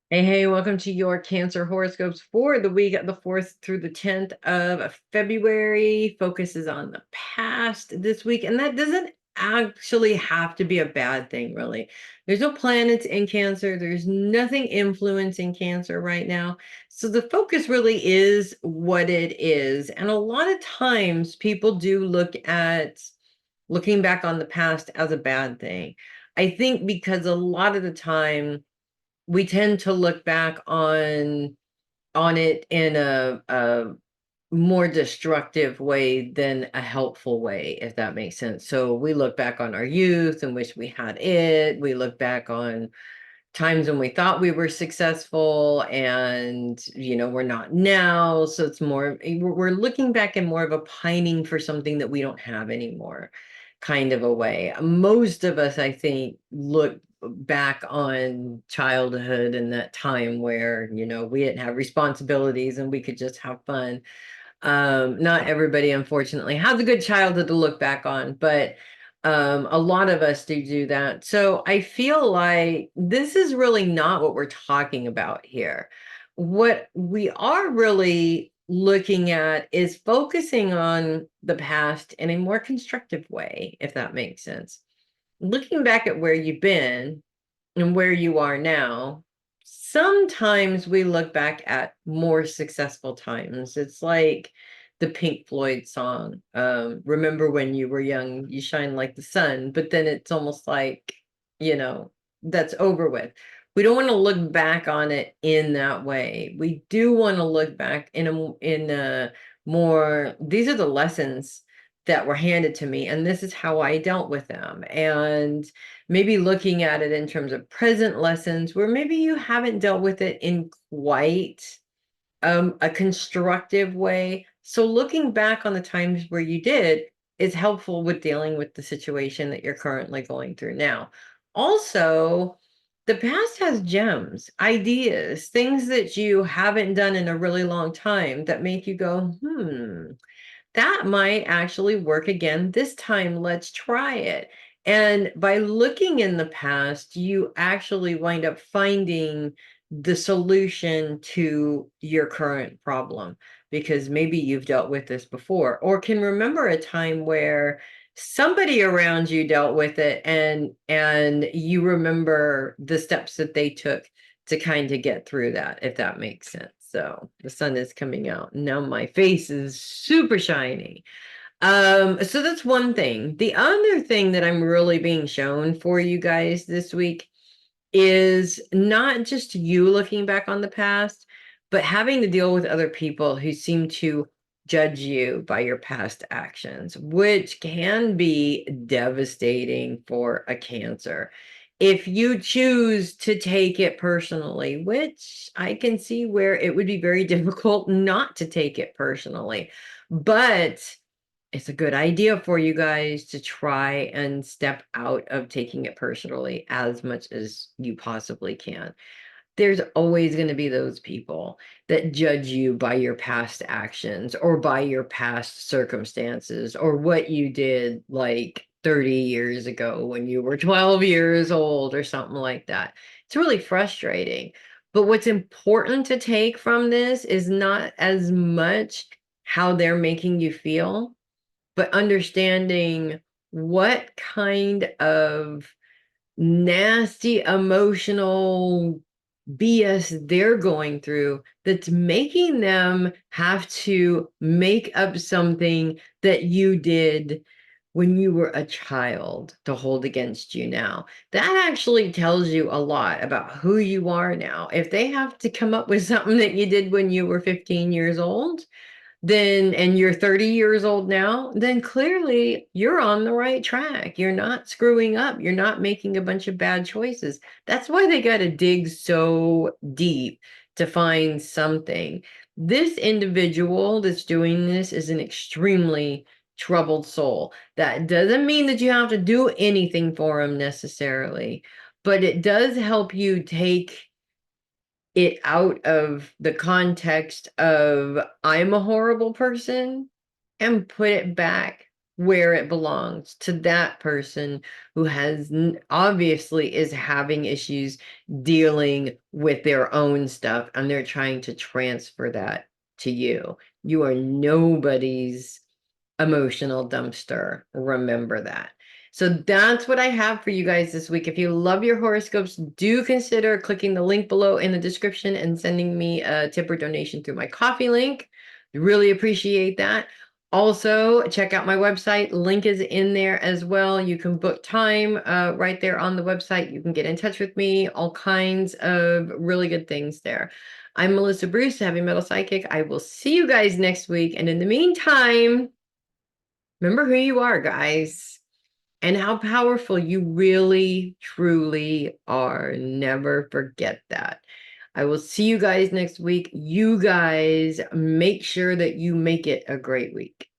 Hey, welcome to your Cancer horoscopes for the week of the 4th through the 10th of February. Focuses on the past this week, and that doesn't actually have to be a bad thing, really. There's no planets in Cancer, there's nothing influencing Cancer right now. So the focus really is what it is. And a lot of times people do look at looking back on the past as a bad thing. I think because a lot of the time, we tend to look back on it in a more destructive way than a helpful way, if that makes sense. So we look back on our youth and wish we had it. We look back on times when we thought we were successful and we're not now. So it's more we're looking back in more of a pining for something that we don't have anymore kind of a way. Most of us, I think, look back on childhood and that time where we didn't have responsibilities and we could just have fun. Not everybody, unfortunately, has a good childhood to look back on, but a lot of us do that. So I feel like this is really not what we're talking about here. What we are really looking at is focusing on the past in a more constructive way, if that makes sense. Looking back at where you've been and where you are now, sometimes we look back at more successful times. It's like the Pink Floyd song, Remember When You Were Young, You Shine Like the Sun, but then it's almost like, you know, that's over with. We don't want to look back on it in that way. We do want to look back in a more, these are the lessons that were handed to me, and this is how I dealt with them. And maybe looking at it in terms of present lessons where maybe you haven't dealt with it in quite a constructive way. So looking back on the times where you did is helpful with dealing with the situation that you're currently going through now. Also, the past has gems, ideas, things that you haven't done in a really long time that make you go, that might actually work again this time. Let's try it. And by looking in the past, you actually wind up finding the solution to your current problem because maybe you've dealt with this before or can remember a time where somebody around you dealt with it and you remember the steps that they took to kind of get through that, if that makes sense. So the sun is coming out. Now my face is super shiny. So that's one thing. The other thing that I'm really being shown for you guys this week is not just you looking back on the past, but having to deal with other people who seem to judge you by your past actions, which can be devastating for a Cancer. If you choose to take it personally, which I can see where it would be very difficult not to take it personally, but it's a good idea for you guys to try and step out of taking it personally as much as you possibly can. There's always going to be those people that judge you by your past actions or by your past circumstances or what you did like 30 years ago when you were 12 years old or something like that. It's really frustrating. But what's important to take from this is not as much how they're making you feel, but understanding what kind of nasty emotional BS they're going through that's making them have to make up something that you did when you were a child to hold against you now. That actually tells you a lot about who you are now. If they have to come up with something that you did when you were 15 years old, then and you're 30 years old now, then clearly you're on the right track. You're not screwing up. You're not making a bunch of bad choices. That's why they got to dig so deep to find something. This individual that's doing this is an extremely troubled soul. That doesn't mean that you have to do anything for him necessarily, but it does help you take it out of the context of I'm a horrible person and put it back. where it belongs to that person who has obviously is having issues dealing with their own stuff, and they're trying to transfer that to you. You are nobody's emotional dumpster. Remember that. So that's what I have for you guys this week. If you love your horoscopes, do consider clicking the link below in the description and sending me a tip or donation through my coffee link. Really appreciate that. Also, check out my website. Link is in there as well. You can book time right there on the website. You can get in touch with me, all kinds of really good things there. I'm Melissa Bruce, Heavy Metal Psychic. I will see you guys next week. And in the meantime, remember who you are, guys, and how powerful you really, truly are. Never forget that. I will see you guys next week. You guys make sure that you make it a great week.